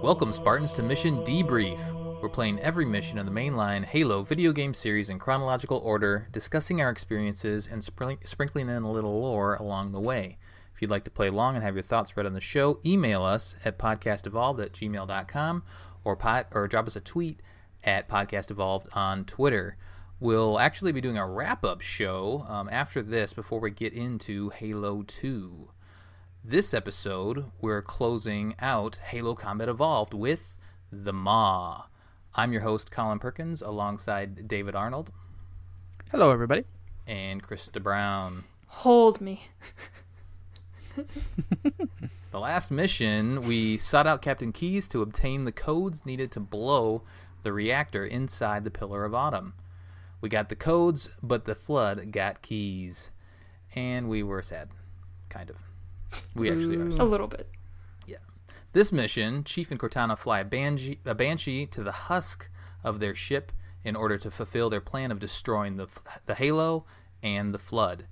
Welcome, Spartans, to Mission Debrief. We're playing every mission in the mainline Halo video game series in chronological order, discussing our experiences and sprinkling in a little lore along the way. If you'd like to play along and have your thoughts read on the show, email us at podcastevolved@gmail.com or drop us a tweet at podcastevolved on Twitter. We'll actually be doing a wrap-up show after this before we get into Halo 2. This episode, we're closing out Halo Combat Evolved with The Maw. I'm your host, Colin Perkins, alongside David Arnold. Hello, everybody. And Krista Brown. Hold me. The last mission, we sought out Captain Keyes to obtain the codes needed to blow the reactor inside the Pillar of Autumn. We got the codes, but the Flood got Keyes. And we were sad. Kind of. We actually are sad. A little bit. Yeah. This mission, Chief and Cortana fly a Banshee to the husk of their ship in order to fulfill their plan of destroying the Halo and the Flood.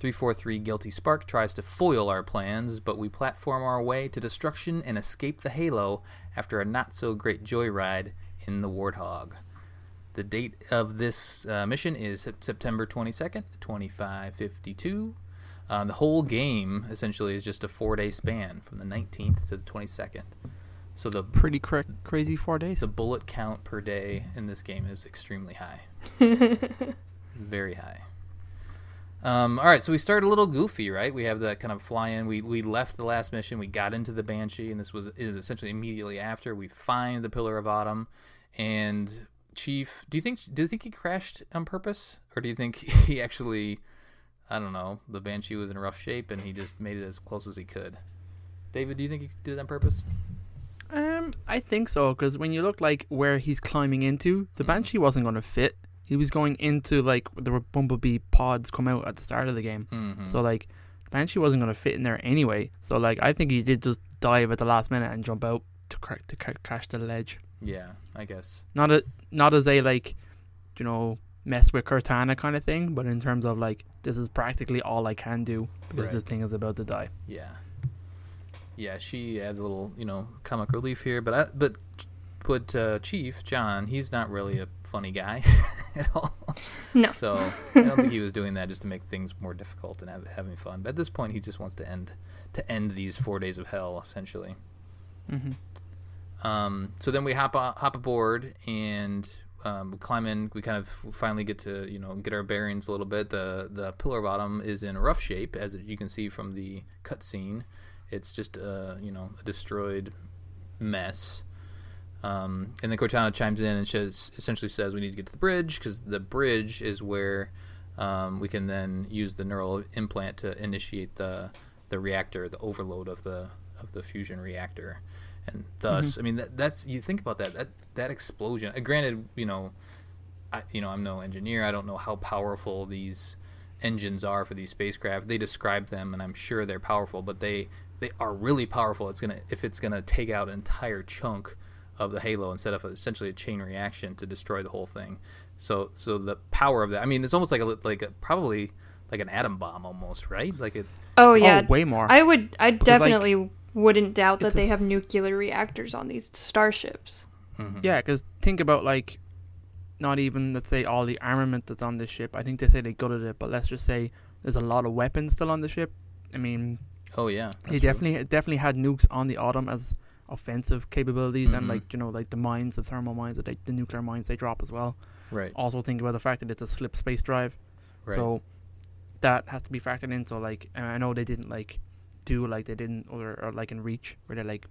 343 Guilty Spark tries to foil our plans, but we platform our way to destruction and escape the Halo after a not-so-great joyride in the Warthog. The date of this mission is September 22nd, 2552. The whole game, essentially, is just a 4-day span from the 19th to the 22nd. So the pretty crazy 4 days. The bullet count per day in this game is extremely high. Very high. All right, so we start a little goofy, right? We have that kind of fly-in. We left the last mission. We got into the Banshee, and this was essentially immediately after. We find the Pillar of Autumn, and Chief, do you think he crashed on purpose, or do you think he actually, I don't know, the Banshee was in rough shape and he just made it as close as he could? David, do you think he did it on purpose? I think so, because when you look like where he's climbing into, the Banshee wasn't going to fit. He was going into like the Bumblebee pods come out at the start of the game. Mm-hmm. So like the Banshee wasn't going to fit in there anyway. So like I think he did just dive at the last minute and jump out to crash to the ledge. Yeah, I guess. Not as a like, you know, mess with Cortana kind of thing, but in terms of like this is practically all I can do because this thing is about to die. Yeah. Yeah, she adds a little, comic relief here, but Chief John, he's not really a funny guy at all. No. So I don't think he was doing that just to make things more difficult and having fun. But at this point, he just wants to end these 4 days of hell, essentially. Mm-hmm. So then we hop aboard and we climb in. We kind of finally get to get our bearings a little bit. The Pillar of Autumn is in rough shape, as you can see from the cutscene. It's just a destroyed mess. And then Cortana chimes in and essentially says we need to get to the bridge, because the bridge is where we can then use the neural implant to initiate the reactor, the overload of the fusion reactor, and thus, I mean, that's you think about that explosion. Granted, I'm no engineer. I don't know how powerful these engines are for these spacecraft. They describe them, and I'm sure they're powerful, but they are really powerful. If it's gonna take out an entire chunk of the Halo instead of essentially a chain reaction to destroy the whole thing. So the power of that, I mean, it's almost probably like an atom bomb almost, right? Like it. Oh yeah, way more. I definitely wouldn't doubt that they have nuclear reactors on these starships. Mm-hmm. Yeah, because think about like, not even let's say all the armament that's on this ship. I think they say they gutted it, but let's just say there's a lot of weapons still on the ship. I mean, oh yeah, they definitely had nukes on the Autumn as offensive capabilities, and like the mines, the thermal mines, the nuclear mines they drop as well. Right. Also think about the fact that it's a slip space drive, so that has to be factored in. So like I know they didn't like do like they didn't or like in Reach where they like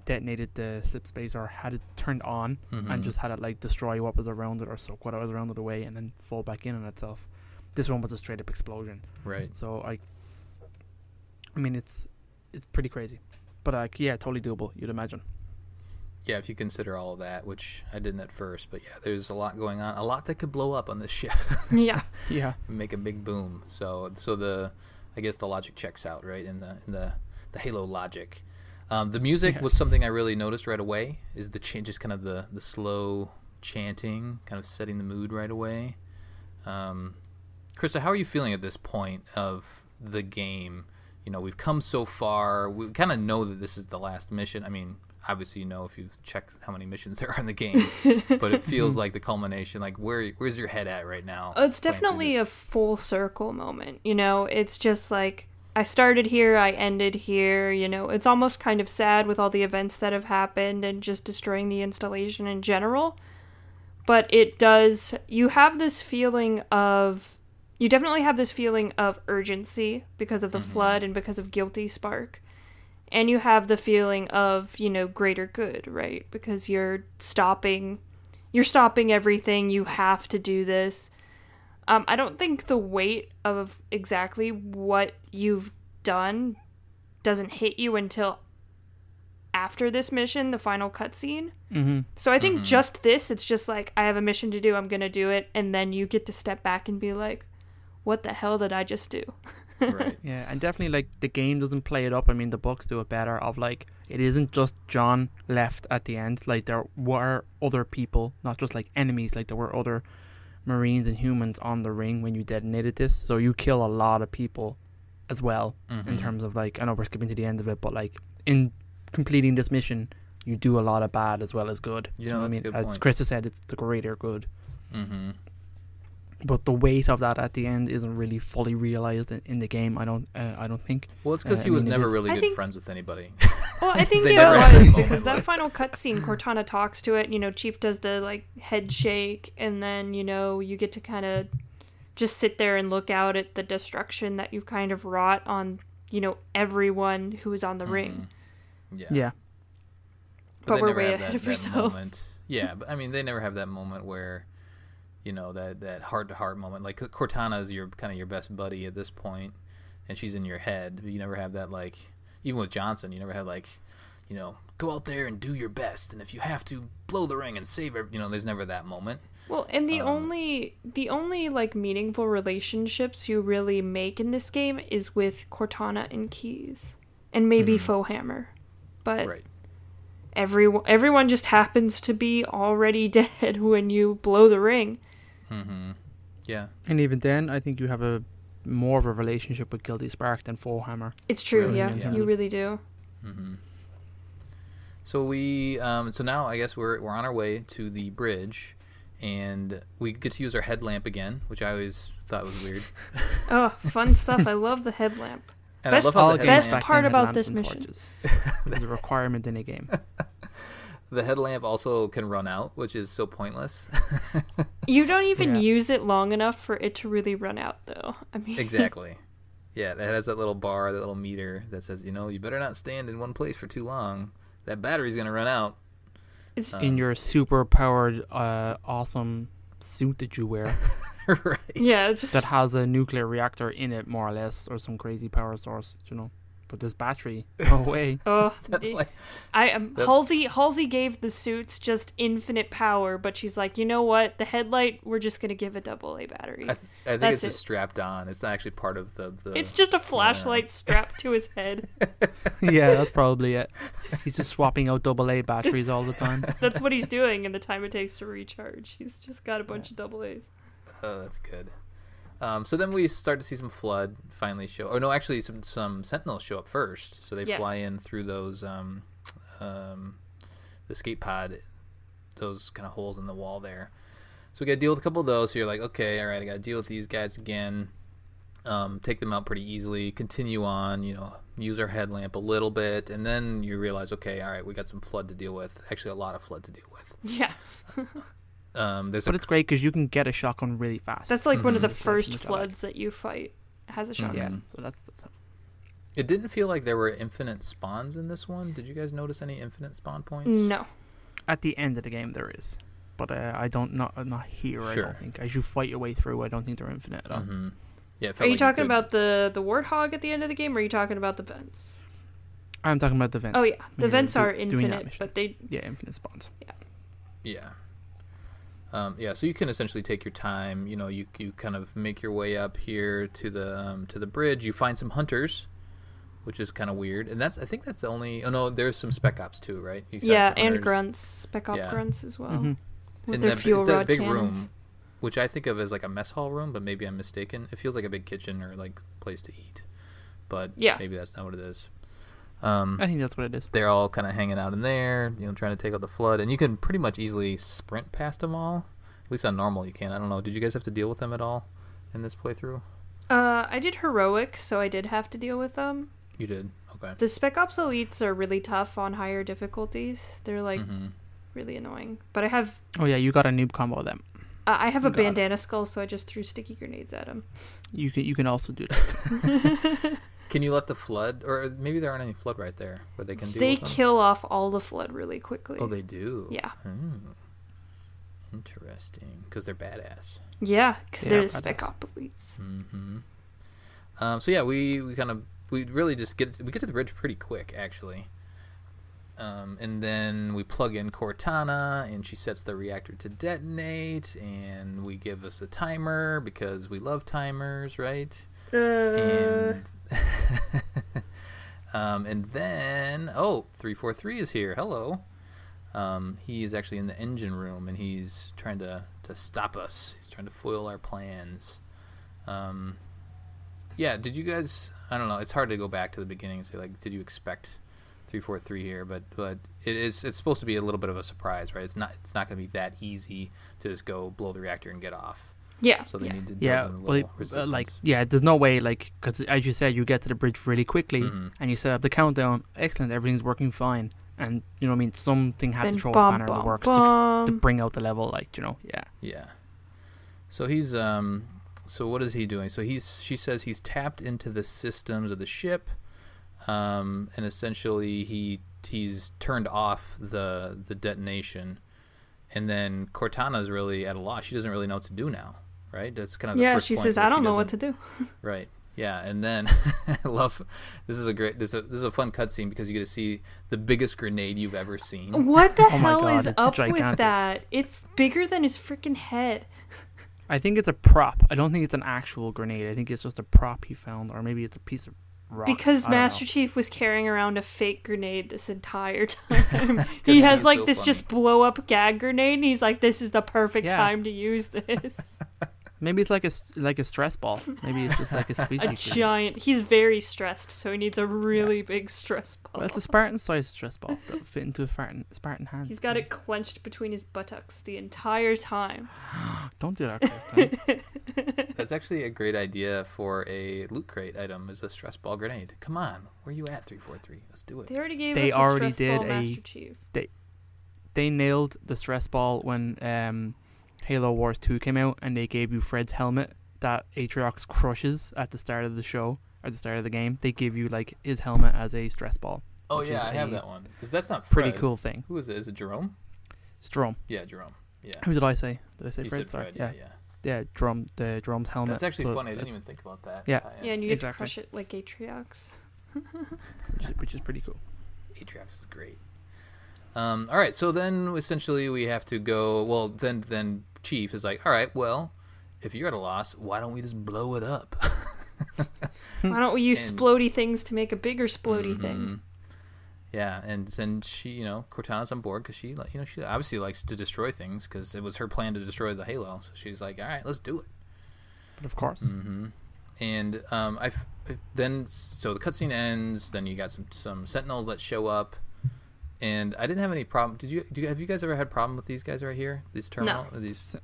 detonated the slip space or had it turned on and just had it like destroy what was around it or soak what was around it away and then fall back in on itself. This one was a straight up explosion. Right. So I mean it's pretty crazy. But yeah, totally doable, you'd imagine. Yeah, if you consider all of that, which I didn't at first, but yeah, there's a lot going on, a lot that could blow up on this ship. Yeah. Yeah. And make a big boom. So I guess the logic checks out, right? In the Halo logic. The music was something I really noticed right away. Is the just kind of the slow chanting, kind of setting the mood right away. Krista, how are you feeling at this point of the game? We've come so far. We kind of know that this is the last mission. I mean, obviously, if you've checked how many missions there are in the game, but it feels like the culmination. Like, where's your head at right now? It's definitely a full circle moment. It's just like, I started here, I ended here. It's almost kind of sad with all the events that have happened and just destroying the installation in general. But it does, you definitely have this feeling of urgency because of the flood and because of Guilty Spark. And you have the feeling of, greater good, right? Because you're stopping everything. You have to do this. I don't think the weight of exactly what you've done doesn't hit you until after this mission, the final cutscene. Mm-hmm. So I think just this, it's just like, I have a mission to do, I'm going to do it. And then you get to step back and be like, what the hell did I just do? Right. Yeah, and definitely, like, the game doesn't play it up. I mean, the books do it better of, like, it isn't just John left at the end. Like, there were other people, not just, like, enemies. Like, there were other Marines and humans on the ring when you detonated this. So you kill a lot of people as well, in terms of, like, I know we're skipping to the end of it, but, like, in completing this mission, you do a lot of bad as well as good. You know, that's a good point. As Chris has said, it's the greater good. Mm-hmm. But the weight of that at the end isn't really fully realized in the game. I don't think. Well, it's because he was never really good friends with anybody. Well, I think it was because that final cutscene, Cortana talks to it. Chief does the like head shake, and then you get to kind of just sit there and look out at the destruction that you've kind of wrought on everyone who is on the ring. Yeah. But we're way ahead of ourselves. Yeah, but I mean, they never have that moment where. That heart-to-heart moment. Like, Cortana is your best buddy at this point, and she's in your head. You never have that, like, even with Johnson, you never have, like, go out there and do your best, and if you have to, blow the ring and save her. There's never that moment. Well, and the only like meaningful relationships you really make in this game is with Cortana and Keyes, and maybe Foehammer, but right. Everyone just happens to be already dead when you blow the ring. Yeah. And even then, I think you have more of a relationship with Guilty Spark than Foehammer. It's true, really? Yeah. You really do. So we, so now I guess we're on our way to the bridge, and we get to use our headlamp again, which I always thought was weird. Oh, fun stuff! I love the headlamp. And best part about this mission. It's a requirement in a game. The headlamp also can run out, which is so pointless. You don't even use it long enough for it to really run out, though. I mean, exactly. Yeah, it has that little bar, that little meter that says, you better not stand in one place for too long. That battery's going to run out. It's in your super powered, awesome suit that you wear. Right. Yeah, just that has a nuclear reactor in it, more or less, or some crazy power source, But this battery, no way. Oh, Halsey gave the suits just infinite power, but she's like, you know what? The headlight, we're just gonna give a AA battery. I think it's just strapped on. It's not actually part of the. It's just a flashlight strapped to his head. Yeah, that's probably it. He's just swapping out AA batteries all the time. That's what he's doing in the time it takes to recharge. He's just got a bunch of AA's. Oh, that's good. So then we start to see some flood finally show. Oh no, actually some sentinels show up first. So they fly in through those the escape pod, those kind of holes in the wall there. So we got to deal with a couple of those. So you're like, okay, all right, I got to deal with these guys again. Take them out pretty easily. Continue on, use our headlamp a little bit, and then you realize, okay, all right, we got some flood to deal with. Actually, a lot of flood to deal with. Yeah. But it's great because you can get a shotgun really fast. That's like one of the first floods that you fight has a shotgun. Yeah, so that's It didn't feel like there were infinite spawns in this one. Did you guys notice any infinite spawn points? No. At the end of the game there is, but I don't not here. Sure. I don't think as you fight your way through, I don't think they're infinite. Yeah. Are you talking about the warthog at the end of the game, or are you talking about the vents? I'm talking about the vents. Oh yeah, the vents are infinite, but they infinite spawns. Yeah. So you can essentially take your time. You kind of make your way up here to the bridge. You find some hunters, which is kind of weird, and I think that's the only. Oh no, there's some spec ops too, right? And grunts, spec op grunts as well. With their fuel rod big cannons. Room, which I think of as like a mess hall room, but maybe I'm mistaken. It feels like a big kitchen or like place to eat, but maybe that's not what it is. I think that's what it is. They're all kind of hanging out in there, trying to take out the flood, and you can pretty much easily sprint past them all. At least on normal you can. I don't know. Did you guys have to deal with them at all in this playthrough? I did heroic, so I did have to deal with them. You did? Okay. The Spec Ops Elites are really tough on higher difficulties. They're like really annoying. But I have... Oh yeah, you got a noob combo of them. I have a bandana skull, so I just threw sticky grenades at him. You can also do that. Can you let the flood, or maybe there aren't any flood right there where they can deal They with them? kill off all the flood really quickly. Oh, they do? Yeah. Interesting. Because they're badass. Yeah, because they're the badass. Spec Ops Elites. So yeah, we really just get to the bridge pretty quick, actually. And then we plug in Cortana, and she sets the reactor to detonate, and we give us a timer because we love timers, right? And and then 343 is here. Hello. He is actually in the engine room, and he's trying to stop us. He's trying to foil our plans. Yeah, did you guys... I don't know. It's hard to go back to the beginning and say, like, did you expect 343 here? But it's supposed to be a little bit of a surprise, right? It's not going to be that easy to just go blow the reactor and get off. Yeah. So they need to build in a little resistance. There's no way, like, because as you said, you get to the bridge really quickly, and you set up the countdown. Excellent, everything's working fine. And, you know what I mean, something had Then to throw a spanner in the works to bring out the level, like, yeah. Yeah. So he's, so what is he doing? So she says he's tapped into the systems of the ship, and essentially he's turned off the detonation, and then Cortana's really at a loss. She doesn't really know what to do now, right? That's kind of the first she point says, where I don't she know what to do. Right. Yeah, and then I love this is a fun cutscene because you get to see the biggest grenade you've ever seen. What the Oh my hell God, is it's up gigantic. with that? It's bigger than his freaking head. I think it's a prop. I don't think it's an actual grenade. I think it's just a prop he found, or maybe it's a piece of rock. Because I don't Master know. Chief was carrying around a fake grenade this entire time. He has like so this funny. just blow up gag grenade, and he's like, "This is the perfect time to use this." Maybe it's like a stress ball. Maybe it's just like a squeegee. A giant. He's very stressed, so he needs a really big stress ball. Well, it's a Spartan-sized stress ball that would fit into a Spartan hand. He's got it clenched between his buttocks the entire time. Don't do that, Kristen. That's actually a great idea for a loot crate item, is a stress ball grenade. Come on, where you at, 343? Let's do it. They already gave They us already a stress did ball, a- Master Chief. They nailed the stress ball when Halo Wars 2 came out, and they gave you Fred's helmet that Atriox crushes at the start of the show, or the start of the game. They give you like his helmet as a stress ball. Oh which yeah, is I have a that one. That's not Fred. Pretty cool thing. Who is it? Is it Jerome? Strom. Yeah, Jerome. Yeah. Who did I say? Did I say You Fred? said Sorry. Fred. Yeah. Yeah. Drum's helmet. That's actually but- funny. I didn't even think about that. Yeah. tie-in. Yeah, and you get Exactly. to crush it like Atriox. which is pretty cool. Atriox is great. All right, so then essentially we have to go. Well, then Chief is like, all right, well, if you're at a loss, why don't we just blow it up? Why don't we use And- splody things to make a bigger splody thing? Yeah, and then she, Cortana's on board because she obviously likes to destroy things because it was her plan to destroy the Halo. So she's like, all right, let's do it. But of course. And then so the cutscene ends. Then you got some Sentinels that show up, and I didn't have any problem. Have you guys ever had problem with these guys right here? These terminal? No. These.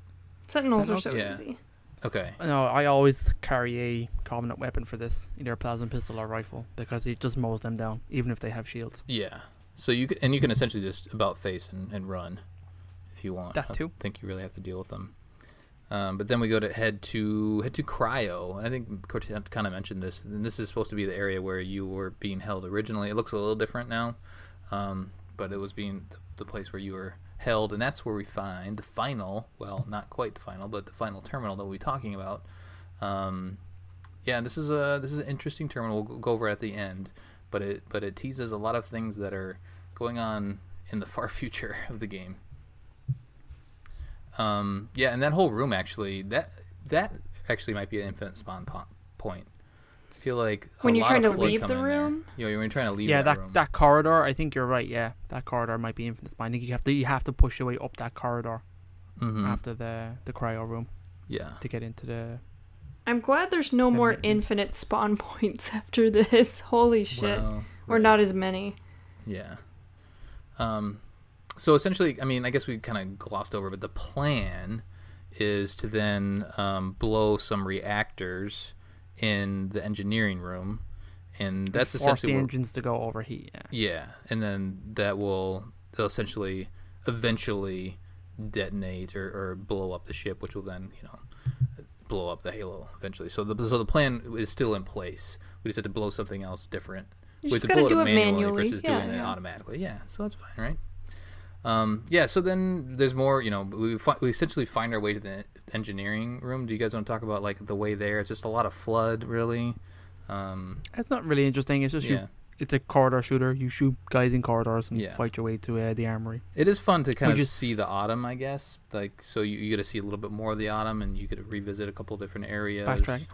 Sentinels are Sentinels? so Yeah. easy. Okay. No, I always carry a Covenant weapon for this, either a plasma pistol or rifle, because it just mows them down, even if they have shields. Yeah. So you can essentially just about face and run if you want. That too. I don't think you really have to deal with them. But then we go to head to cryo, and I think Cortana kind of mentioned this. And this is supposed to be the area where you were being held originally. It looks a little different now, but it was being the place where you were held, and that's where we find the final. Well, not quite the final, but the final terminal that we'll be talking about. Yeah, this is an interesting terminal. We'll go over at the end, but it teases a lot of things that are going on in the far future of the game. Yeah, and that whole room actually, that actually might be an infinite spawn point. I feel like When you're trying to flood leave come the in there. room? Yeah, when you're trying to leave Yeah, that room. that corridor, I think you're right, yeah. That corridor might be infinite spawn. I think you have to push your way up that corridor after the cryo room Yeah. to get into the... I'm glad there's no more it is. infinite spawn points after this. Holy shit. Well, Or not as many. Yeah. So essentially, I mean, I guess we kind of glossed over, but the plan is to then blow some reactors in the engineering room, and that's essentially force the engines to go overheat. Yeah, and then they'll essentially eventually detonate or blow up the ship, which will then blow up the Halo eventually. So the plan is still in place. We just have to blow something else different. You just gotta do it manually versus doing it automatically. Yeah, so that's fine, right? So then there's more, we essentially find our way to the engineering room. Do you guys want to talk about like the way there? It's just a lot of flood, really. It's not really interesting. It's just it's a corridor shooter. You shoot guys in corridors and fight your way to the armory. It is fun to kind of see the autumn, I guess. Like, so you get to see a little bit more of the autumn, and you get to revisit a couple different areas. Backtrack.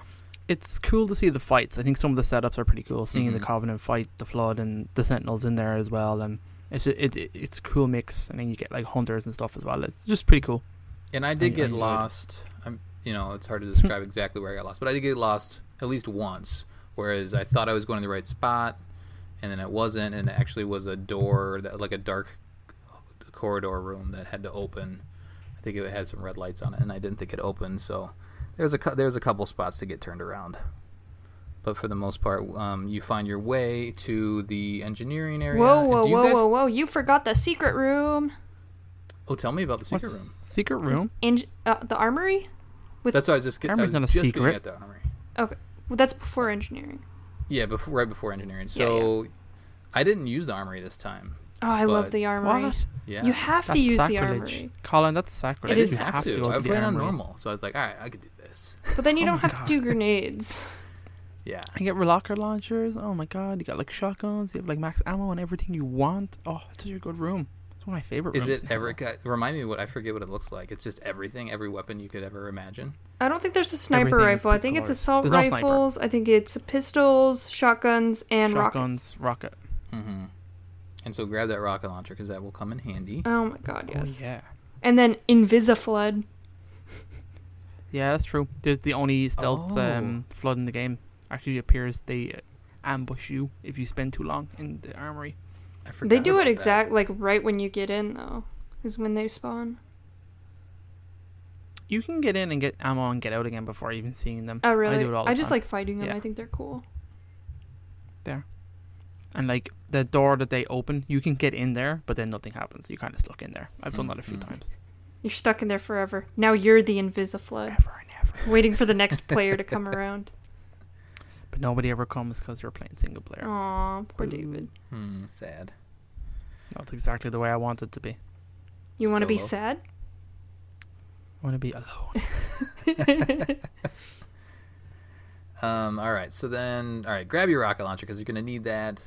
It's cool to see the fights. I think some of the setups are pretty cool. Seeing the Covenant fight the Flood and the Sentinels in there as well, and it's a cool mix. And then you get like hunters and stuff as well. It's just pretty cool. And I did get lost. It's hard to describe exactly where I got lost, but I did get lost at least once. Whereas I thought I was going to the right spot, and then it wasn't, and it actually was a door, like a dark corridor room that had to open. I think it had some red lights on it, and I didn't think it opened, so there's a couple spots to get turned around. But for the most part, you find your way to the engineering area. Whoa! You forgot the secret room. Oh, tell me about the secret room. Secret room? The armory? That's what I was just getting. Armory's not a secret. Getting at the armory. Okay. Well, that's before engineering. Yeah, right before engineering. So I didn't use the armory this time. Oh, I love the armory. What? Yeah. You have to use the armory. Colin, that's sacrilege. It is. You have to. I played on normal, so I was like, all right, I could do this. But then you don't have to do grenades. Yeah. You get rocket launchers. Oh my god, you got like shotguns. You have like max ammo and everything you want. Oh, it's such a good room. It's one of my favorite rooms. Is it ever? Remind me I forget what it looks like. It's just everything, every weapon you could ever imagine. I don't think there's a sniper rifle. I think it's assault rifles. I think it's pistols, shotguns, and rockets. Rocket. Mm-hmm. And so grab that rocket launcher because that will come in handy. Oh my god, yes. Oh, yeah. And then Invisiflood. Yeah, that's true. There's the only stealth flood in the game. Actually appears. They ambush you if you spend too long in the armory. I forgot. They do it like right when you get in though, is when they spawn. You can get in and get ammo and get out again before even seeing them. Oh really? I do it all the time. just like fighting them. Yeah. I think they're cool. There. And like the door that they open, you can get in there, but then nothing happens. You're kind of stuck in there. I've done that a few times. You're stuck in there forever. Now you're the Invisiflood. Forever and ever. Waiting for the next player to come around. But nobody ever comes because you're playing single player. Aw, poor David. Sad. That's exactly the way I want it to be. You want to be sad? I want to be alone. All right. So then, grab your rocket launcher because you're going to need that.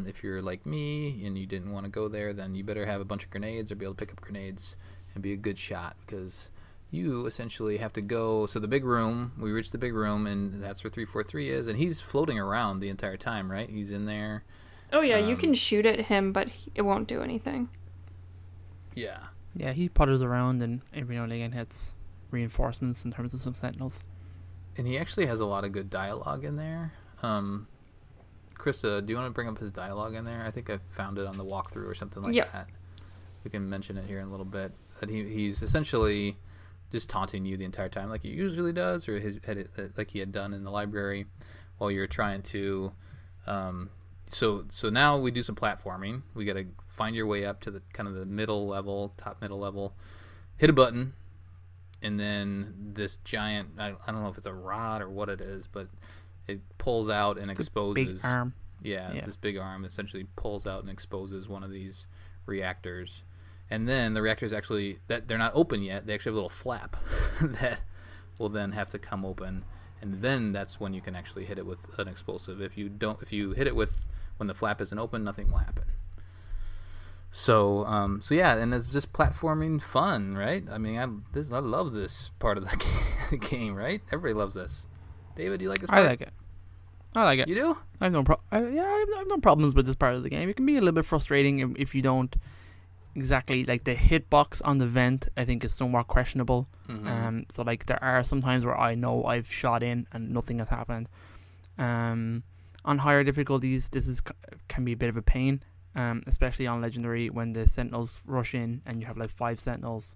If you're like me and you didn't want to go there, then you better have a bunch of grenades or be able to pick up grenades and be a good shot because you essentially have to go. So the big room, we reached the big room, and that's where 343 is, and he's floating around the entire time, right? He's in there. Oh, yeah, you can shoot at him, but it won't do anything. Yeah. Yeah, he putters around and every now and again hits reinforcements in terms of some sentinels. And he actually has a lot of good dialogue in there. Krista, do you want to bring up his dialogue in there? I think I found it on the walkthrough or something like that. We can mention it here in a little bit. But he's essentially just taunting you the entire time like he usually does, or like he had done in the library while you're trying to... So now we do some platforming. We got to find your way up to the kind of the middle level, top middle level, hit a button, and then this giant, I don't know if it's a rod or what it is, but it pulls out and exposes... big arm. Yeah, this big arm essentially pulls out and exposes one of these reactors. And then the reactors actually, they're not open yet. They actually have a little flap that will then have to come open. And then that's when you can actually hit it with an explosive. If you hit it with when the flap isn't open, nothing will happen. So yeah, and it's just platforming fun, right? I mean, I love this part of the game, right? Everybody loves this. David, do you like this part? I like it. You do? I have no problems with this part of the game. It can be a little bit frustrating if you don't exactly like the hitbox on the vent. I think is somewhat questionable. Mm-hmm. So like there are some times where I know I've shot in and nothing has happened. On higher difficulties, can be a bit of a pain, especially on Legendary when the Sentinels rush in and you have like 5 Sentinels.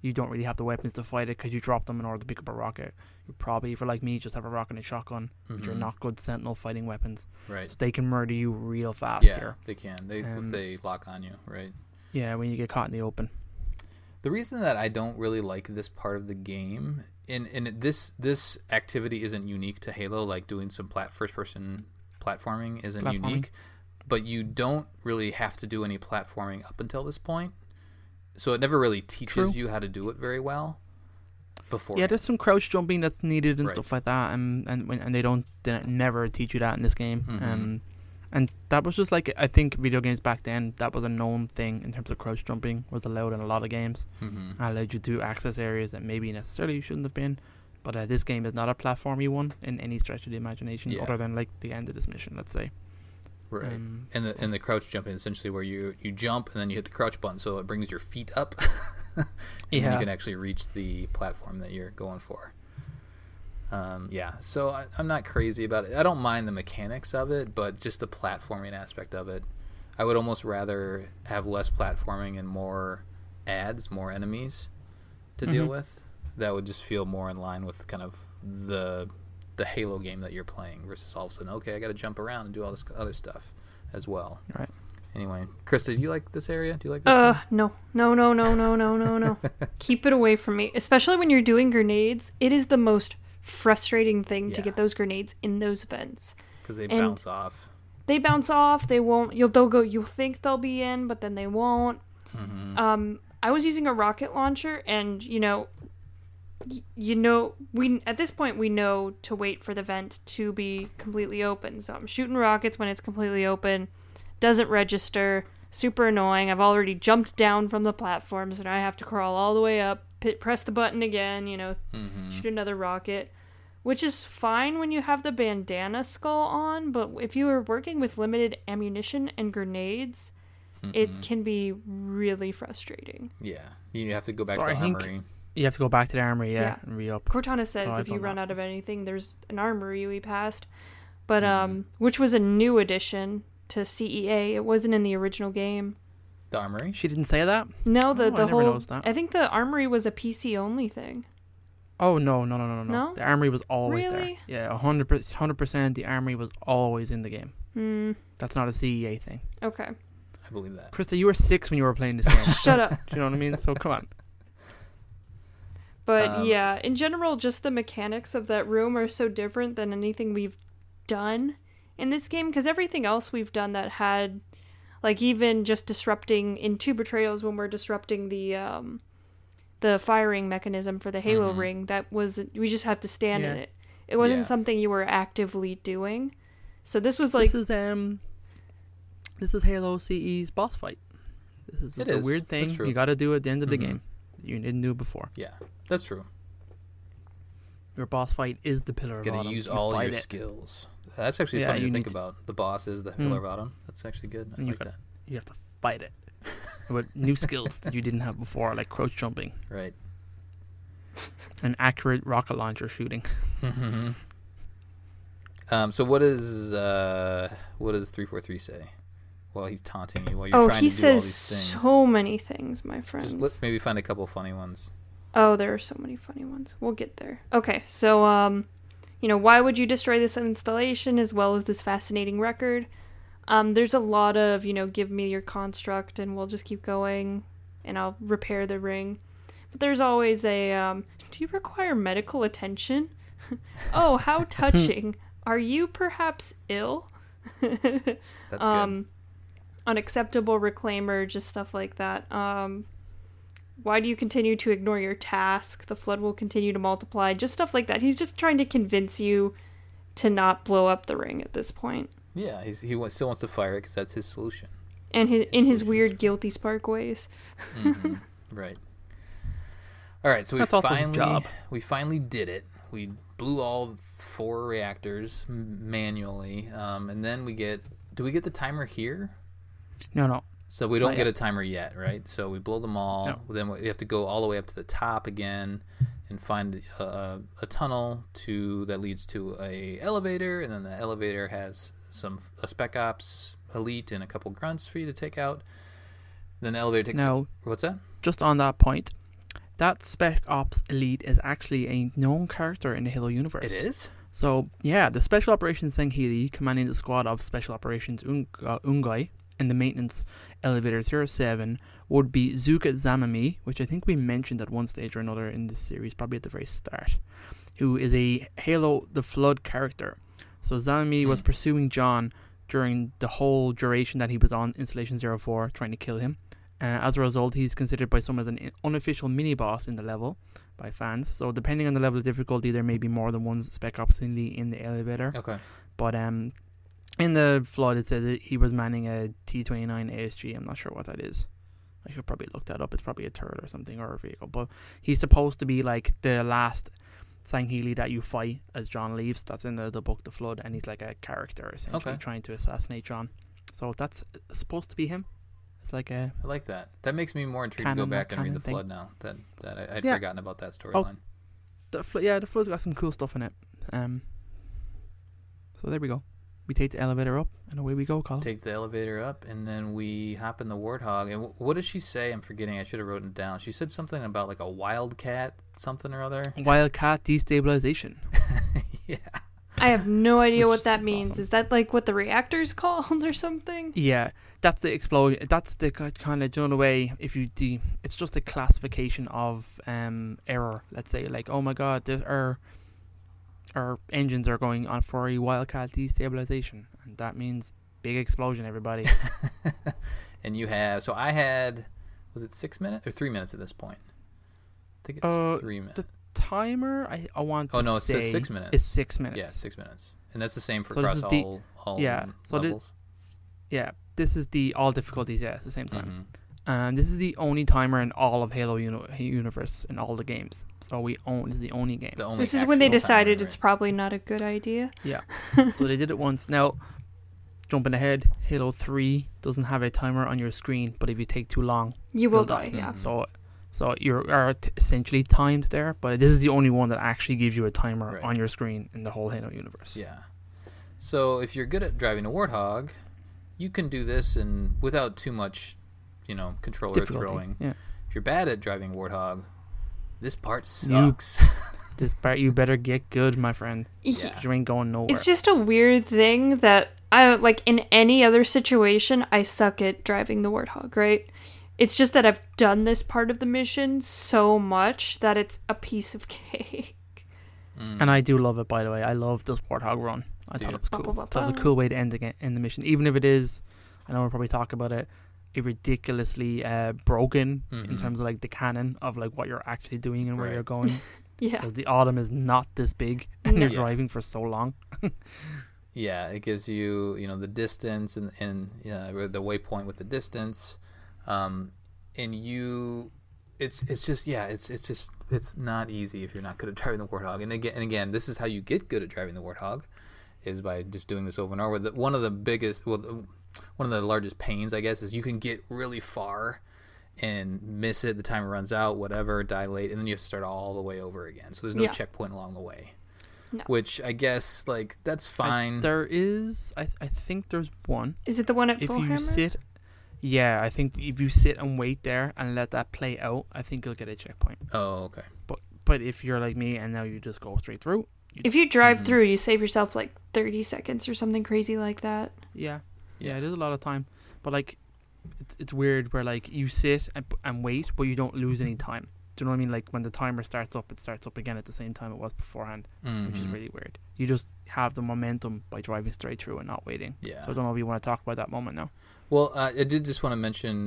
You don't really have the weapons to fight it because you drop them in order to pick up a rocket. You probably, if you're like me, just have a rocket and a shotgun, which are not good Sentinel fighting weapons. Right. So they can murder you real fast here. Yeah, they can. If they lock on you, right? Yeah, when you get caught in the open. The reason that I don't really like this part of the game, and this activity isn't unique to Halo, like doing some first-person platforming isn't unique, but you don't really have to do any platforming up until this point. So it never really teaches you how to do it very well before. Yeah, there's some crouch jumping that's needed and stuff like that, and they never teach you that in this game. And that was just like, I think video games back then, that was a known thing in terms of crouch jumping was allowed in a lot of games. Allowed you to access areas that maybe necessarily you shouldn't have been. But this game is not a platformy one in any stretch of the imagination, other than like the end of this mission, let's say. Right. And the crouch jumping is essentially where you jump and then you hit the crouch button, so it brings your feet up. And then you can actually reach the platform that you're going for. So I'm not crazy about it. I don't mind the mechanics of it, but just the platforming aspect of it. I would almost rather have less platforming and more enemies to deal with. That would just feel more in line with kind of the Halo game that you're playing versus all of a sudden, okay, I got to jump around and do all this other stuff as well. Right. Anyway, Krista, do you like this area? Do you like this one? No. Keep it away from me. Especially when you're doing grenades. It is the most frustrating thing to get those grenades in those vents. Because they bounce off. They bounce off. They won't. You'll think they'll be in, but then they won't. I was using a rocket launcher, and we at this point we know to wait for the vent to be completely open. So I'm shooting rockets when it's completely open. Doesn't register. Super annoying. I've already jumped down from the platform, so now I have to crawl all the way up, press the button again, shoot another rocket, which is fine when you have the bandana skull on, but if you are working with limited ammunition and grenades, it can be really frustrating. Yeah. You have to go back to the armory. You have to go back to the armory, and re-up. Cortana says if you run out of anything, there's an armory we passed, but which was a new addition to CEA. It wasn't in the original game. The armory? She didn't say that? No, the I whole. never noticed that. I think the armory was a PC only thing. Oh no! No? The armory was always Really? there. Yeah, 100%. The armory was always in the game. That's not a CEA thing. Okay. I believe that. Krista, you were 6 when you were playing this game. Shut up. Do you know what I mean? So come on. But in general, just the mechanics of that room are so different than anything we've done in this game, because everything else we've done that had, like, even just disrupting in 2 Betrayals when we're disrupting the firing mechanism for the Halo ring, that was, we just have to stand in it. It wasn't something you were actively doing. So this was like this is Halo CE's boss fight. This is just a weird thing you got to do at the end of the game. You didn't do before. Yeah, that's true. Your boss fight is the Pillar of Autumn. Got to use all your skills. That's actually funny to think about. The boss is the Pillar of Autumn. That's actually good. I like that. You have to fight it with new skills that you didn't have before, like crouch jumping. Right. And accurate rocket launcher shooting. So what does 343 say? Well, he's taunting you while you're trying to do all these things. He says so many things, my friends. Just let's maybe find a couple funny ones. Oh, there are so many funny ones. We'll get there. Okay, so, why would you destroy this installation as well as this fascinating record? There's a lot of, give me your construct and we'll just keep going and I'll repair the ring. But there's always a, do you require medical attention? Oh, how touching. Are you perhaps ill? That's good. Unacceptable reclaimer, just stuff like that. Why do you continue to ignore your task? The flood will continue to multiply. Just stuff like that. He's just trying to convince you to not blow up the ring at this point. Yeah, he still wants to fire it because that's his solution. And his weird guilty spark ways. Right. All right, so we finally did it. We blew all 4 reactors manually, and then do we get the timer here? No. So we don't get a timer yet, right? So we blow them all. No. Then we have to go all the way up to the top again, and find a tunnel that leads to a elevator, and then the elevator has a spec ops elite and a couple grunts for you to take out. Then the elevator takes... Now, what's that? Just on that point, that spec ops elite is actually a known character in the Halo universe. It is? So, yeah, the Special Operations Senghili, commanding the squad of Special Operations Ungai and the maintenance elevator 07, would be Zuka Zamami, which I think we mentioned at one stage or another in this series, probably at the very start, who is a Halo the Flood character. So Zamami was pursuing John during the whole duration that he was on Installation 04, trying to kill him. As a result, he's considered by some as an unofficial mini-boss in the level by fans. So depending on the level of difficulty, there may be more than one spec ops in the elevator. Okay. But in the Flood, it says that he was manning a T-29 ASG. I'm not sure what that is. I should probably look that up. It's probably a turret or something, or a vehicle. But he's supposed to be like the last Sanghili that you fight as John leaves. That's in the book The Flood, and he's like a character essentially trying to assassinate John. So that's supposed to be him. It's like a... I like that. That makes me more intrigued to go back and read The Flood now. That I'd forgotten about that storyline. The Flood's got some cool stuff in it. So there we go. We take the elevator up, and away we go, Colin. Take the elevator up, and then we hop in the Warthog. And what does she say? I'm forgetting. I should have written it down. She said something about like a wildcat something or other. Wildcat destabilization. Yeah. I have no idea what that means. Awesome. Is that like what the reactor's called or something? Yeah, that's the explosion. That's the kind of done away. It's just a classification of error. Let's say like, oh my god, our engines are going on for a wildcat destabilization, and that means big explosion, everybody. And I had, was it 6 minutes or 3 minutes at this point? I think it's 3 minutes. The timer, I want to say... Oh, no, it says 6 minutes. It's 6 minutes. Yeah, 6 minutes. And that's the same for so across all levels. This is the all difficulties, it's the same time. This is the only timer in all of Halo universe in all the games. So this is the only game. This is when they decided it's probably not a good idea. Yeah. So they did it once. Now, jumping ahead, Halo 3 doesn't have a timer on your screen, but if you take too long, you will die. Yeah. So you're essentially timed there, but this is the only one that actually gives you a timer on your screen in the whole Halo universe. Yeah. So if you're good at driving a Warthog, you can do this and without too much, controller throwing. Yeah. If you're bad at driving Warthog, this part sucks. This part you better get good, my friend. Yeah. You ain't going nowhere. It's just a weird thing that I like in any other situation I suck at driving the Warthog, right? It's just that I've done this part of the mission so much that it's a piece of cake. And I do love it, by the way. I love this Warthog run. I thought it was cool. It was a cool way to end the mission, even if it is, I know we'll probably talk about it, a ridiculously broken in terms of like the canon of like what you're actually doing and where you're going. Yeah. Because the Autumn is not this big and you're driving for so long. Yeah, it gives you, the distance and the waypoint with the distance. It's not easy if you're not good at driving the Warthog. And again, this is how you get good at driving the Warthog, is by just doing this over and over. One of the largest pains, I guess, is you can get really far and miss it. The timer runs out, whatever, die late, and then you have to start all the way over again. So there's no checkpoint along the way. No. Which I guess that's fine. There is, I think there's one. Is it the one at Full Hammer? Yeah, I think if you sit and wait there and let that play out, I think you'll get a checkpoint. Oh, okay. But if you're like me and now you just go straight through. If you drive through, you save yourself like 30 seconds or something crazy like that. Yeah, it is a lot of time. But it's weird where you sit and wait, but you don't lose any time. Do you know what I mean? Like when the timer starts up, it starts up again at the same time it was beforehand, which is really weird. You just have the momentum by driving straight through and not waiting. Yeah. So I don't know if you want to talk about that moment now. Well, I did just want to mention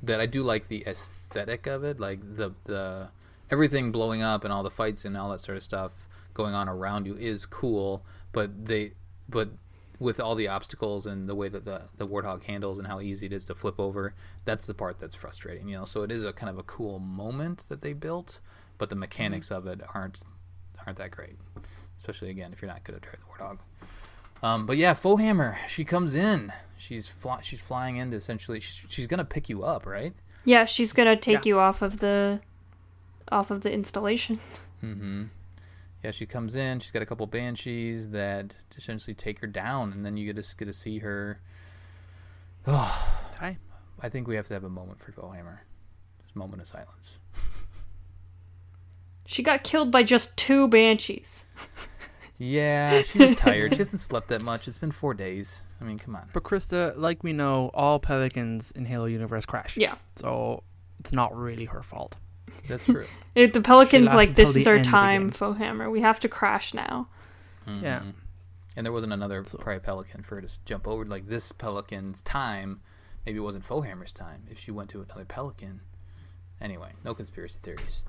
that I do like the aesthetic of it, like the everything blowing up and all the fights and all that sort of stuff going on around you is cool, but with all the obstacles and the way that the Warthog handles and how easy it is to flip over, that's the part that's frustrating, So it is a kind of a cool moment that they built, but the mechanics of it aren't that great, especially again if you're not good at driving the Warthog. But yeah, Fohammer, she comes in. She's flying in to essentially. She's gonna pick you up, right? Yeah, she's gonna take you off of the off of the installation. Mm-hmm. Yeah, she comes in. She's got a couple banshees that essentially take her down, and then you get to see her. Oh, Hi. I think we have to have a moment for Fohammer. Just a moment of silence. She got killed by just 2 banshees. Yeah, she was tired. She hasn't slept that much. It's been 4 days. I mean, come on. But Krista, like we know, all pelicans in Halo Universe crash. Yeah. So it's not really her fault. That's true. If the pelicans like, this is our end of the time, game. Fohammer. We have to crash now. Mm-hmm. Yeah. And there wasn't another probably pelican for her to jump over. Like, this pelican's time, maybe it wasn't Fohammer's time. If she went to another pelican. Anyway, no conspiracy theories.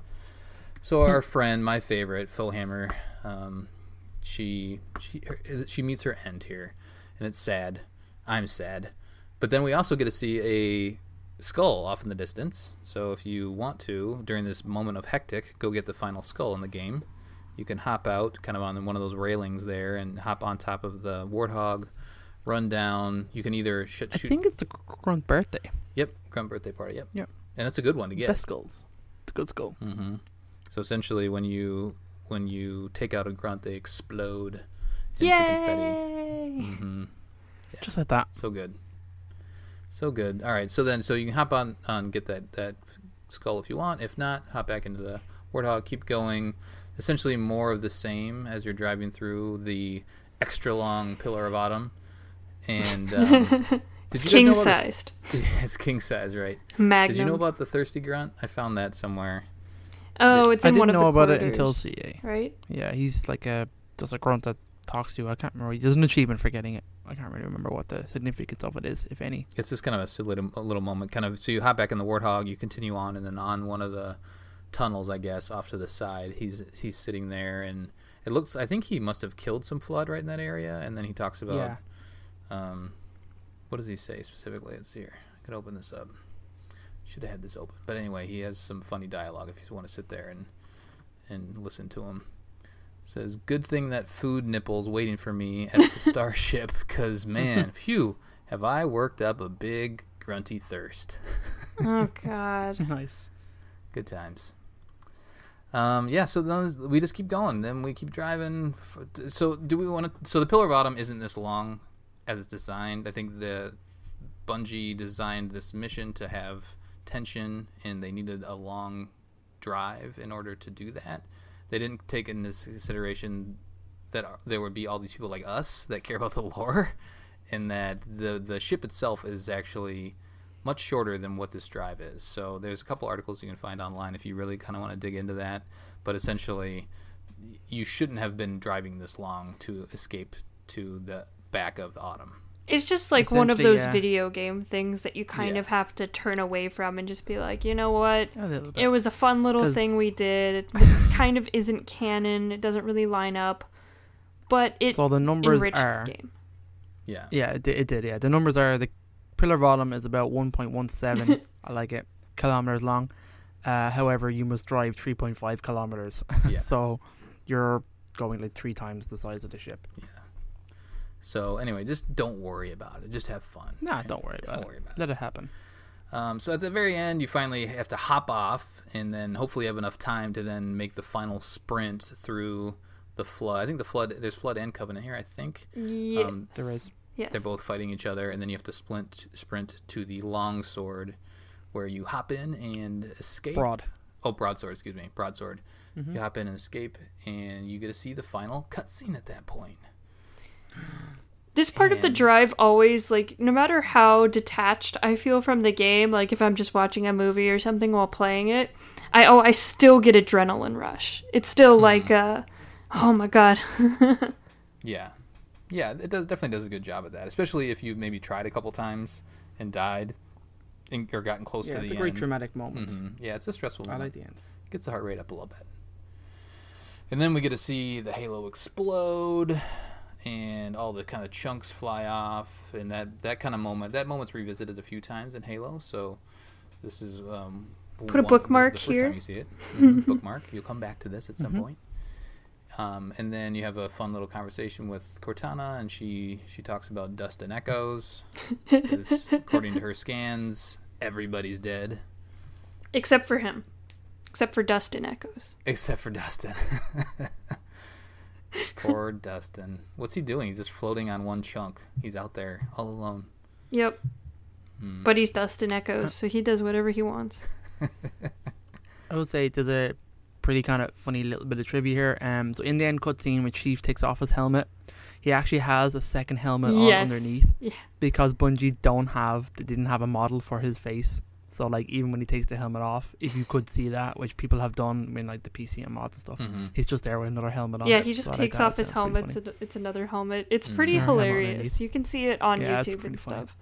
So our friend, my favorite, Fohammer, she meets her end here, and it's sad. I'm sad. But then we also get to see a skull off in the distance. So if you want to, during this moment of hectic, go get the final skull in the game. You can hop out kind of on one of those railings there and hop on top of the warthog, run down. You can either shoot. I think it's the Grunt birthday. Yep, Grunt birthday party. Yep. Yep. And it's a good one to get. Best skulls. It's a good skull. Mm-hmm. So essentially, when you take out a grunt, they explode into confetti. Mm-hmm. Yeah. Just like that. So good. So good. All right. So you can hop on get that skull if you want. If not, hop back into the warthog. Keep going. Essentially, more of the same as you're driving through the extra long Pillar of Autumn. And It's king sized. It's king size, right? Magnum. Did you know about the thirsty grunt? I found that somewhere. Oh, it's in one of the I didn't know about it corridors, until CA. right? Yeah, he's like just a grunt that talks to you. I can't remember. There's an achievement for getting it. I can't really remember what the significance of it is, if any. It's just kind of a silly little moment. Kind of. So you hop back in the warthog, you continue on, and then on one of the tunnels, I guess, off to the side, he's sitting there, and it looks. I think he must have killed some flood right in that area, and then he talks about. Yeah. What does he say specifically? Let's see here. I could open this up. Should have had this open, but anyway, he has some funny dialogue if you want to sit there and listen to him. Says, "Good thing that food nipple's waiting for me at the starship, because man, phew, have I worked up a big grunty thirst." Oh God. Nice. Good times. Yeah, so then we just keep going. Then we keep driving. So do we want to? So the Pillar of Autumn isn't this long as it's designed. I think the Bungie designed this mission to have tension, and they needed a long drive in order to do that. They didn't take into consideration that there would be all these people like us that care about the lore, and that the ship itself is actually much shorter than what this drive is. So there's a couple articles you can find online if you really kind of want to dig into that. But essentially, you shouldn't have been driving this long to escape to the back of the Autumn. It's just like one of those yeah. video game things that you kind of have to turn away from and just be like, you know what? A little bit. It was a fun little 'Cause- thing we did. It kind of isn't canon. It doesn't really line up. But it So the numbers enriched are. the game. Yeah. Yeah, it did. Yeah, the numbers are the Pillar of Autumn is about 1.17. I like it. Kilometers long. However, you must drive 3.5 kilometers. Yeah. So you're going like 3 times the size of the ship. Yeah. So anyway, just don't worry about it. Just have fun. Nah, right? don't worry about Don't it. worry about Let it happen. So at the very end, you finally have to hop off, and then hopefully have enough time to then make the final sprint through the flood. I think there's flood and covenant here, I think. Yes. There is. Yes. They're both fighting each other, and then you have to sprint to the long sword, where you hop in and escape. Broadsword, excuse me. Broadsword. Mm-hmm. You hop in and escape, and you get to see the final cutscene at that point. This part of the drive always, like, no matter how detached I feel from the game, like if I'm just watching a movie or something while playing it, I still get adrenaline rush. It's still like, oh my God. Yeah. Yeah, it definitely does a good job at that, especially if you maybe tried a couple times and died or gotten close to the end. it's a great dramatic moment. Mm-hmm. Yeah, it's a stressful moment. I like the end. Gets the heart rate up a little bit. And then we get to see the Halo explode, and all the kind of chunks fly off, and that kind of moment's revisited a few times in Halo, so this is Put a bookmark this is the here. first time you see it. Bookmark. You'll come back to this at some point. And then you have a fun little conversation with Cortana, and she talks about dust and echoes. 'Cause according to her scans, everybody's dead. Except for him. Except for Dustin Echoes. Except for Dustin. Poor Dustin. What's he doing? He's just floating on one chunk. He's out there all alone. Yep. But he's Dustin Echoes, so he does whatever he wants. I would say there's a pretty kind of funny little bit of trivia here. So in the end cutscene, when Chief takes off his helmet, he actually has a second helmet on underneath. Yeah. Because Bungie didn't have a model for his face. So, like, even when he takes the helmet off, if you could see that, which people have done, I mean, like, the PC and mods and stuff, he's just there with another helmet on. Yeah, he just takes off his helmet. It's another helmet. It's pretty hilarious. You can see it on YouTube and stuff.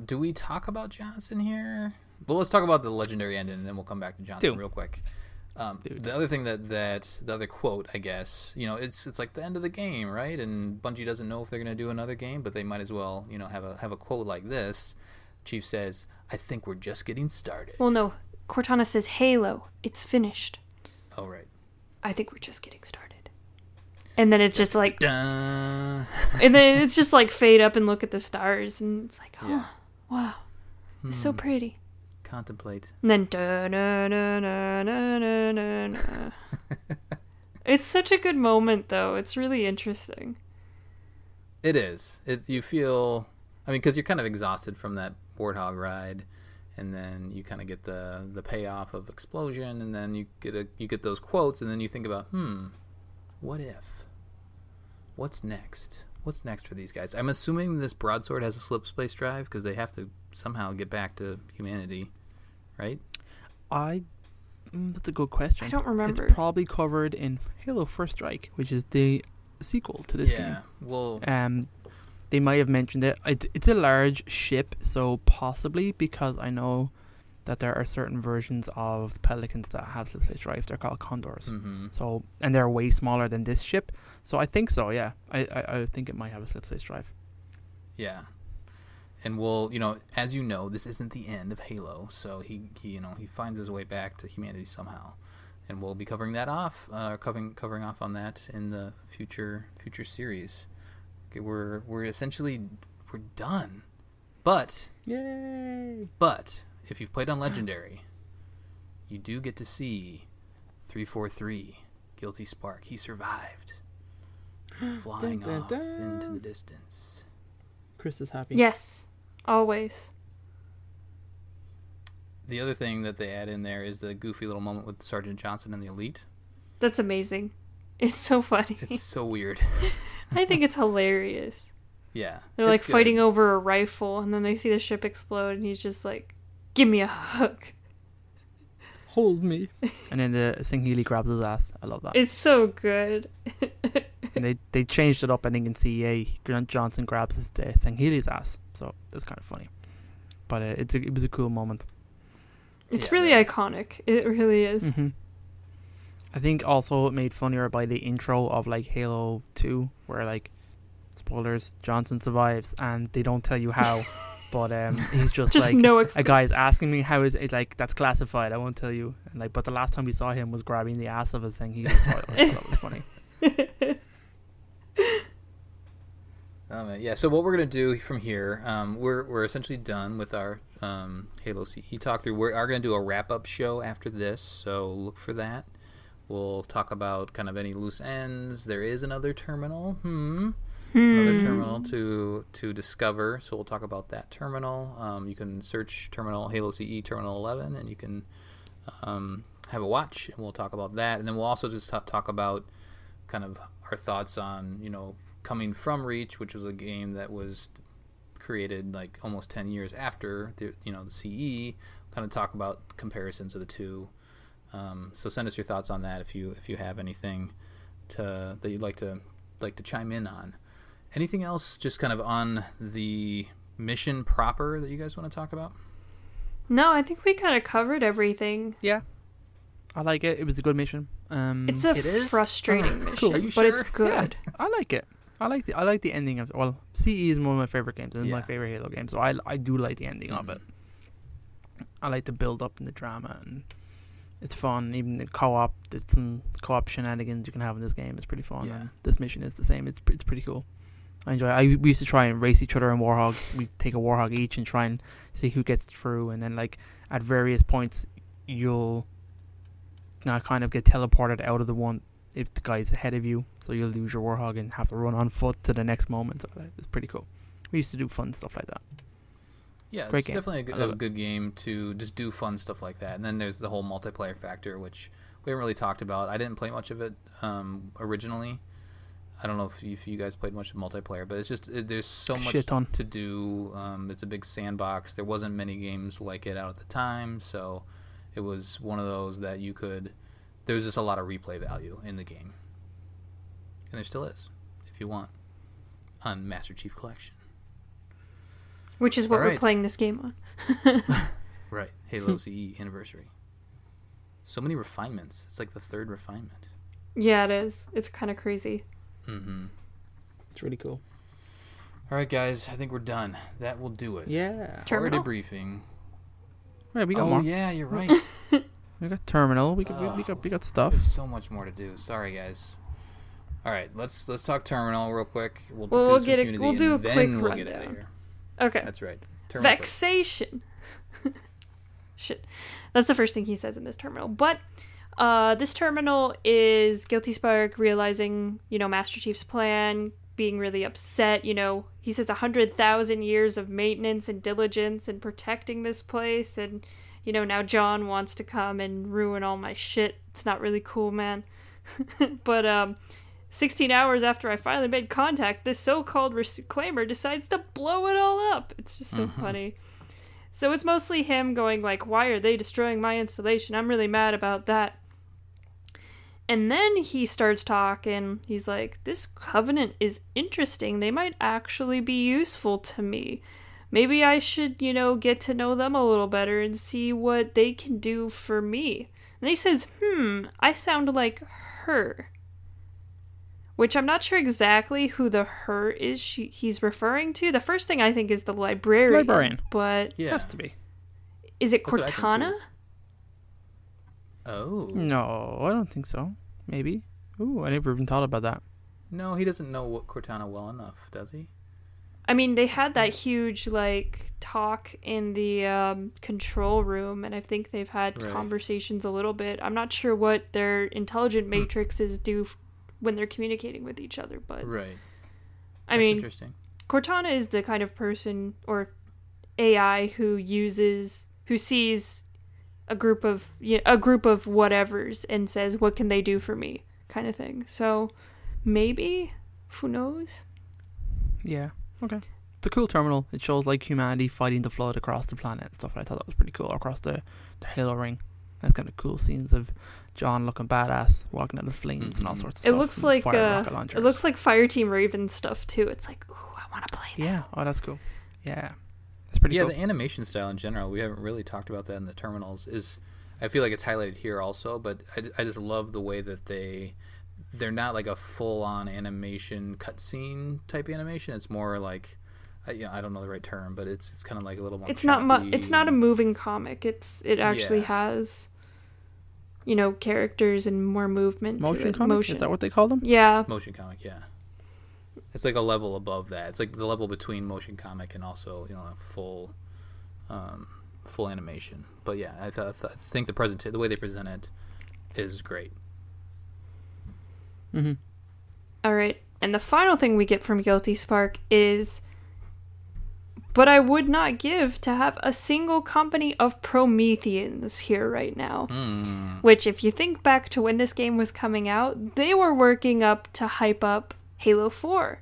Do we talk about Johnson here? Well, let's talk about the legendary ending, and then we'll come back to Johnson real quick. The other thing that the other quote, I guess, you know, it's like the end of the game, right? And Bungie doesn't know if they're going to do another game, but they might as well, you know, have a quote like this. Chief says, "I think we're just getting started." Well, no. Cortana says, "Halo, it's finished." Oh, right. I think we're just getting started. And then it's just like... Dun. And then it's just like fade up and look at the stars. And it's like, oh, wow. It's so pretty. Contemplate. And then... Da-na-na-na-na-na-na. It's such a good moment, though. It's really interesting. It is. You feel... I mean, because you're kind of exhausted from that Warthog ride, and then you kind of get the payoff of explosion, and then you get those quotes, and then you think about, what if? What's next? What's next for these guys? I'm assuming this broadsword has a slip space drive because they have to somehow get back to humanity, right? That's a good question. I don't remember. It's probably covered in Halo First Strike, which is the sequel to this game. Yeah, well... They might have mentioned it. It's a large ship, so possibly, because I know that there are certain versions of Pelicans that have slip space drive. They're called Condors. Mm-hmm. So, and they're way smaller than this ship. So I think so. Yeah, I think it might have a slip space drive. Yeah, and we'll, you know, as you know, this isn't the end of Halo. So he finds his way back to humanity somehow, and we'll be covering that off, covering off on that in the future series. Okay, we're essentially done, but yay! But if you've played on Legendary, you do get to see 343 Guilty Spark. He survived, flying off into the distance. Chris is happy. Yes, always. The other thing that they add in there is the goofy little moment with Sergeant Johnson and the Elite. That's amazing. It's so funny. It's so weird. I think it's hilarious. Yeah. They're like fighting over a rifle, and then they see the ship explode, and he's just like, "Give me a hug. Hold me." And then the Singhili grabs his ass. I love that. It's so good. And they changed it up, and you can see Grant Johnson grabs Singhili's ass. So that's kind of funny. But it was a cool moment. It's really iconic. It really is. Mm-hmm. I think also made funnier by the intro of like Halo 2, where like, spoilers, Johnson survives and they don't tell you how, but he's just like, a guy's asking me how it's like, that's classified, I won't tell you. And like, but the last time we saw him was grabbing the ass of a thing. That was funny. Oh man, yeah. So what we're gonna do from here, we're essentially done with our Halo CE talk through. We are gonna do a wrap up show after this, so look for that. We'll talk about kind of any loose ends. There is another terminal. Another terminal to discover. So we'll talk about that terminal. You can search terminal Halo CE Terminal 11, and you can have a watch, and we'll talk about that. And then we'll also just talk about kind of our thoughts on, you know, coming from Reach, which was a game that was created like almost 10 years after the CE. Kind of talk about comparisons of the two. So send us your thoughts on that if you have anything that you'd like to chime in on. Anything else just kind of on the mission proper that you guys want to talk about? No, I think we kind of covered everything. Yeah, I like it. It was a good mission. It's a frustrating mission, cool. Are you sure? But it's good. Yeah, I like it. I like the ending of. Well, CE is one of my favorite games. It's my favorite Halo game, so I do like the ending of it. I like the build up and the drama, and it's fun. Even the co-op, there's some co-op shenanigans you can have in this game. It's pretty fun. Yeah. And this mission is the same. It's pretty cool. I enjoy it. We used to try and race each other in Warhogs. We take a Warhog each and try and see who gets through. And then like at various points, you'll now kind of get teleported out of the one if the guy's ahead of you, so you'll lose your Warhog and have to run on foot to the next moment. So it's pretty cool. We used to do fun stuff like that. Yeah, Great it's game. definitely a good game to just do fun stuff like that. And then there's the whole multiplayer factor, which we haven't really talked about. I didn't play much of it originally. I don't know if you guys played much of multiplayer, but it's just there's so much to do. It's a big sandbox. There wasn't many games like it out at the time, so it was one of those that you could. There was just a lot of replay value in the game, and there still is, if you want, on Master Chief Collection. Which is what we're playing this game on. Right. Halo CE Anniversary. So many refinements. It's like the third refinement. Yeah, it is. It's kind of crazy. Mm-hmm. It's really cool. All right, guys. I think we're done. That will do it. Yeah. For our debriefing. Right, we got more. Oh, yeah, you're right. We got Terminal. We got stuff. There's so much more to do. Sorry, guys. All right, let's talk Terminal real quick. We'll do a quick rundown. Get out of here. Okay. That's right. Vexation. Shit. That's the first thing he says in this terminal. But this terminal is Guilty Spark realizing, Master Chief's plan, being really upset. He says 100,000 years of maintenance and diligence and protecting this place. And, now John wants to come and ruin all my shit. It's not really cool, man. But 16 hours after I finally made contact, this so-called reclaimer decides to blow it all up. It's just so funny. So it's mostly him going like, why are they destroying my installation? I'm really mad about that. And then he starts talking. He's like, this covenant is interesting. They might actually be useful to me. Maybe I should, get to know them a little better and see what they can do for me. And he says, I sound like her. Which I'm not sure exactly who the her is he's referring to. The first thing I think is the librarian. But it has to be. Is it Cortana? Oh. No, I don't think so. Maybe. Ooh, I never even thought about that. No, he doesn't know what Cortana well enough, does he? I mean, they had that huge, talk in the control room, and I think they've had conversations a little bit. I'm not sure what their intelligent matrices do when they're communicating with each other, but I mean, interesting. Cortana is the kind of person or AI who sees a group of whatevers and says, what can they do for me, kind of thing. So maybe, who knows? Yeah. Okay. It's a cool terminal. It shows humanity fighting the flood across the planet and stuff. I thought that was pretty cool. Across the Halo ring. That's kind of cool scenes of John looking badass, walking out of flames and all sorts of stuff. It looks like Fireteam Raven stuff too. It's like, ooh, I want to play that. Yeah. Oh, that's cool. Yeah. It's pretty cool. Yeah, the animation style in general, we haven't really talked about that in the terminals, I feel like it's highlighted here also, but I just love the way that they're not like a full-on animation cutscene type animation. It's more like, I don't know the right term, but it's kind of like a little more. It's not a moving comic. It actually has, characters and more movement. Motion comic? Is that what they call them? Yeah. Motion comic, yeah. It's like a level above that. It's like the level between motion comic and also full animation. But yeah, I think the way they present it is great. Mm-hmm. All right, and the final thing we get from Guilty Spark is, but I would not give to have a single company of Prometheans here right now. Which, if you think back to when this game was coming out, they were working up to hype up Halo 4.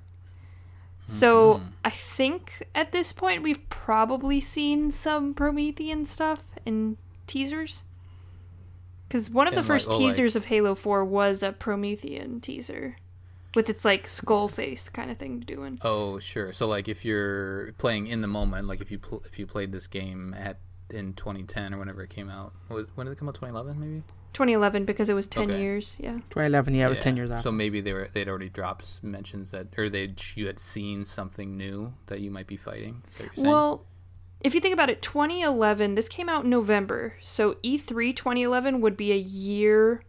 So I think at this point we've probably seen some Promethean stuff in teasers. Because one of the first teasers of Halo 4 was a Promethean teaser. With its skull face kind of thing doing. Oh, sure. So if you're playing in the moment, if you played this game in 2010 or whenever it came out. When did it come out? 2011 maybe? 2011 because it was 10 years, yeah. 2011, yeah, it was 10 years after. So maybe they'd already dropped mentions that, or you had seen something new that you might be fighting. Is that what you're saying? Well, if you think about it, 2011, this came out in November, so E3 2011 would be a year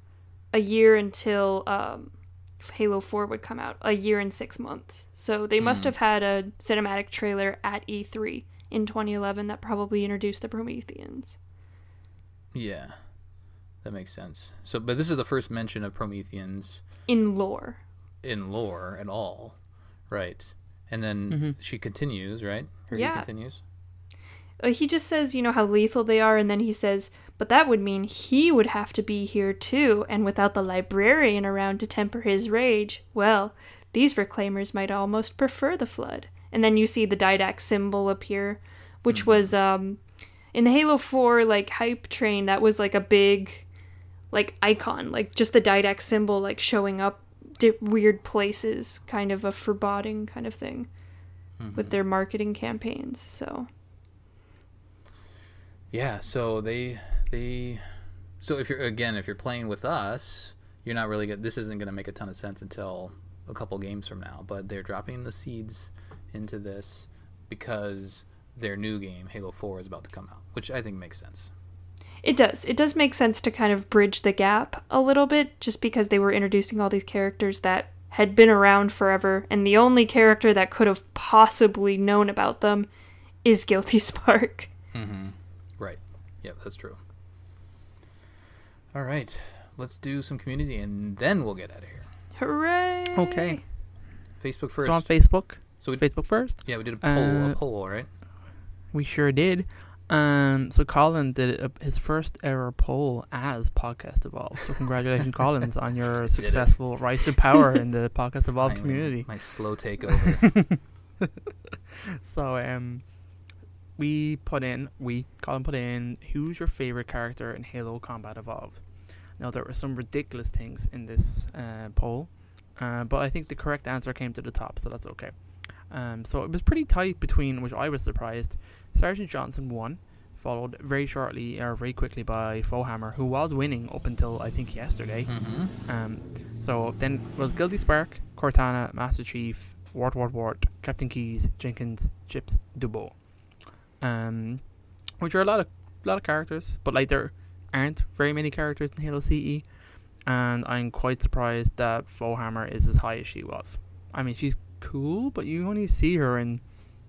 until Halo 4 would come out, a year and 6 months. So they must have had a cinematic trailer at E3 in 2011 that probably introduced the Prometheans. Yeah. That makes sense. So, but this is the first mention of Prometheans in lore at all, right? And then she continues, right? Or yeah. He continues. He just says, how lethal they are, and then he says, but that would mean he would have to be here too, and without the librarian around to temper his rage, well, these reclaimers might almost prefer the flood. And then you see the Didact symbol appear, which was, in the Halo 4, hype train, that was, a big, icon, just the Didact symbol, showing up weird places, kind of a foreboding kind of thing, with their marketing campaigns, so... Yeah, so so if you're playing with us, you're not really this isn't going to make a ton of sense until a couple games from now, but they're dropping the seeds into this because their new game, Halo 4, is about to come out, which I think makes sense. It does make sense to kind of bridge the gap a little bit, just because they were introducing all these characters that had been around forever, and the only character that could have possibly known about them is Guilty Spark. Right. Yep, that's true. All right. Let's do some community, and then we'll get out of here. Hooray! Okay. Facebook first. So on Facebook. So Facebook first? Yeah, we did a poll, right? We sure did. So Colin did his first ever poll as Podcast Evolved. So congratulations, Collins, on your successful rise to power in the Podcast Evolved community. My slow takeover. So Colin put in, who's your favorite character in Halo Combat Evolved? Now, there were some ridiculous things in this poll, but I think the correct answer came to the top, so that's okay. So it was pretty tight between, which I was surprised, Sergeant Johnson won, followed very quickly by Foehammer, who was winning up until, I think, yesterday. So then was Guilty Spark, Cortana, Master Chief, Wart, Captain Keyes, Jenkins, Chips, Dubois. Which are a lot of characters, but there aren't very many characters in Halo CE, and I'm quite surprised that Foehammer is as high as she was. I mean, she's cool, but you only see her in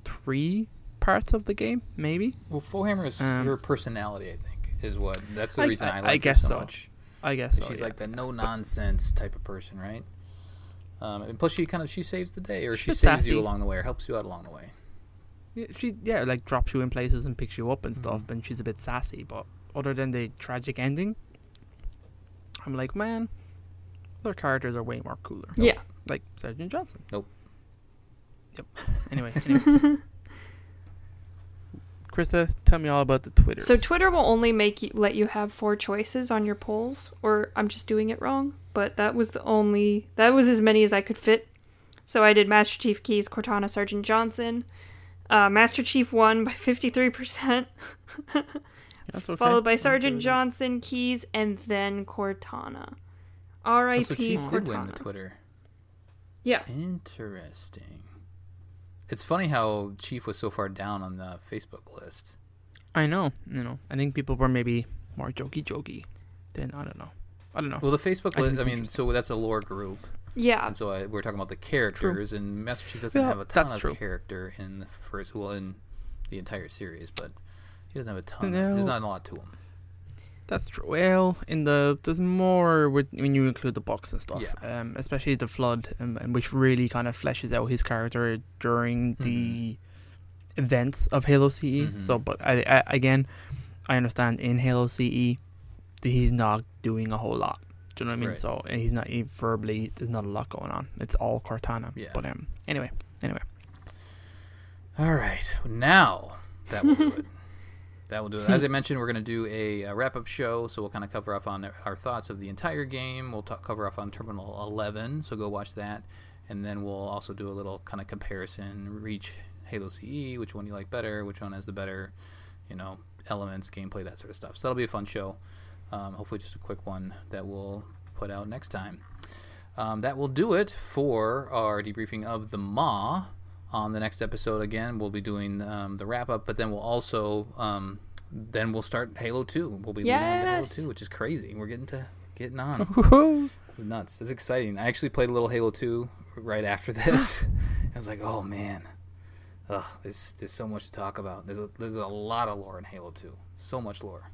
3 parts of the game, maybe. Well, Foehammer is her personality, I think, that's the reason I like her so much. I guess so. She's like the no nonsense type of person, right? And plus she saves the day, or she saves sassy. You along the way, or helps you out along the way. She drops you in places and picks you up and stuff, and she's a bit sassy, but other than the tragic ending, I'm like, man, other characters are way more cooler. Yeah. Like Sergeant Johnson. Nope. Yep. Anyway. Krista, tell me all about the Twitter. So Twitter will only let you have 4 choices on your polls, or I'm just doing it wrong, but that was as many as I could fit. So I did Master Chief, Keyes, Cortana, Sergeant Johnson. Master Chief won by 53%. That's okay. Followed by Sergeant Johnson, Keyes, and then Cortana. R.I.P. So Chief Cortana. did win the Twitter. Yeah. Interesting. It's funny how Chief was so far down on the Facebook list. I know. I think people were maybe more jokey. Then I don't know. Well, the Facebook list, so that's a lore group. Yeah. And so we're talking about the characters, True. And Master Chief doesn't have a ton of character in in the entire series, but he doesn't have a ton. There's not a lot to him. That's true. Well, there's more when you include the books and stuff, especially the Flood, and which really kind of fleshes out his character during the events of Halo CE. So, but I understand in Halo CE, he's not doing a whole lot. Do you know what I mean? Right. So he's not verbally. There's not a lot going on. It's all Cortana. Yeah. But anyway. All right. Now that will do it. That will do it. As I mentioned, we're going to do a wrap-up show, so we'll kind of cover off on our thoughts of the entire game. We'll cover off on Terminal 11, so go watch that. And then we'll also do a little kind of comparison, Reach, Halo CE, which one you like better, which one has the better, elements, gameplay, that sort of stuff. So that'll be a fun show. Hopefully just a quick one that we'll put out next time. That will do it for our debriefing of the Maw. On the next episode, again, we'll be doing the wrap-up, but then we'll also then we'll start Halo 2. We'll be leading on to Halo 2, which is crazy. We're getting on. It's nuts. It's exciting. I actually played a little Halo 2 right after this. I was like, oh, man. There's so much to talk about. There's a lot of lore in Halo 2. So much lore.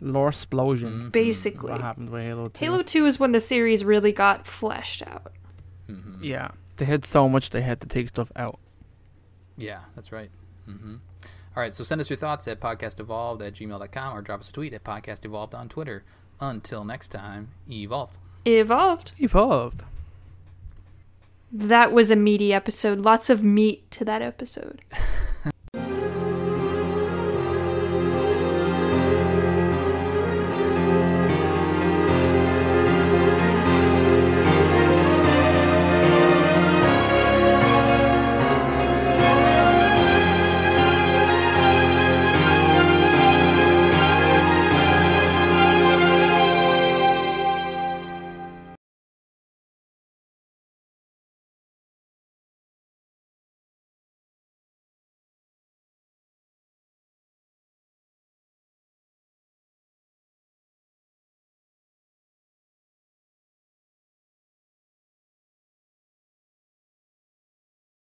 Lore explosion. Basically. What happened with Halo 2. Halo 2 is when the series really got fleshed out. Yeah. They had so much they had to take stuff out. Yeah, that's right. All right, so send us your thoughts at podcastevolved@gmail.com or drop us a tweet at podcastevolved on Twitter. Until next time, evolved. Evolved. Evolved. That was a meaty episode. Lots of meat to that episode.